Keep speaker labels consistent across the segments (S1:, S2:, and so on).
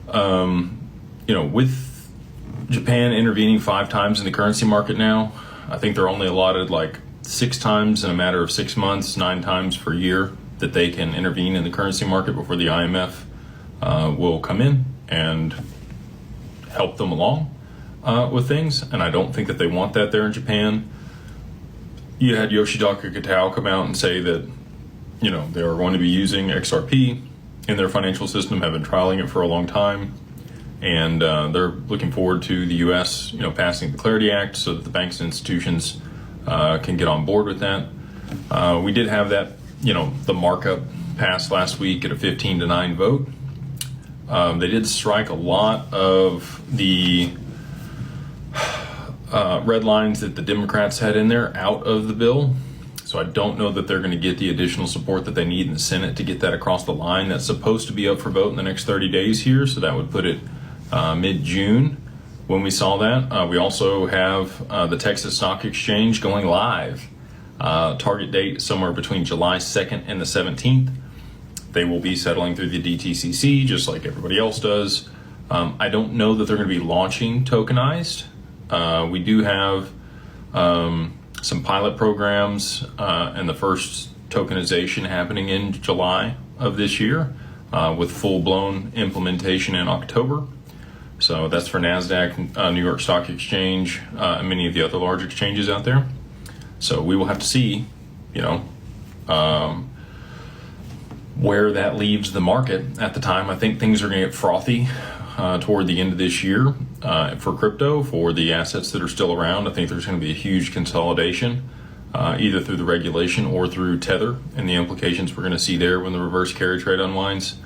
S1: With Japan intervening 5 times in the currency market now, I think they're only allotted like 6 times in a matter of 6 months, 9 times per year that they can intervene in the currency market before the IMF will come in and help them along with things. And I don't think that they want that there in Japan. You had Yoshitaka Kitao come out and say that, they are going to be using XRP in their financial system, have been trialing it for a long time. And they're looking forward to the U.S., passing the Clarity Act so that the banks and institutions can get on board with that. We did have that, the markup passed last week at a 15-9 vote. They did strike a lot of the red lines that the Democrats had in there out of the bill. So I don't know that they're going to get the additional support that they need in the Senate to get that across the line. That's supposed to be up for vote in the next 30 days here, so that would put it mid-June when we saw that. We also have the Texas Stock Exchange going live. Target date somewhere between July 2nd and the 17th. They will be settling through the DTCC just like everybody else does. I don't know that they're going to be launching tokenized. We do have some pilot programs and the first tokenization happening in July of this year with full-blown implementation in October. So that's for NASDAQ, New York Stock Exchange, and many of the other large exchanges out there. So we will have to see, where that leaves the market at the time. I think things are going to get frothy toward the end of this year for crypto, for the assets that are still around. I think there's going to be a huge consolidation, either through the regulation or through Tether and the implications we're going to see there when the reverse carry trade unwinds.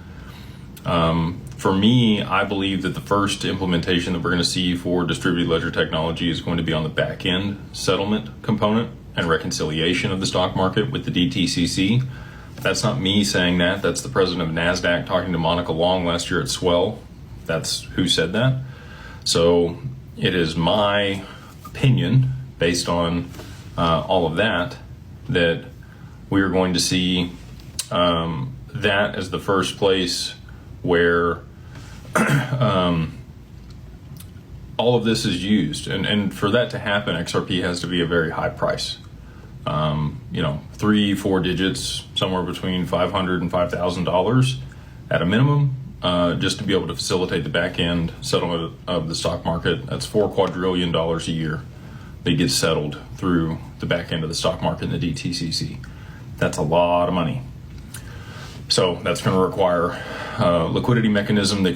S1: For me, I believe that the first implementation that we're going to see for distributed ledger technology is going to be on the back end settlement component and reconciliation of the stock market with the DTCC. That's not me saying that. That's the president of NASDAQ talking to Monica Long last year at Swell. That's who said that. So it is my opinion, based on all of that, that we are going to see that as the first place where all of this is used. And for that to happen, XRP has to be a very high price. 3-4 digits, somewhere between $500 and $5,000 at a minimum, just to be able to facilitate the back end settlement of the stock market. That's $4 quadrillion a year that gets settled through the back end of the stock market in the DTCC. That's a lot of money. So that's going to require a liquidity mechanism that can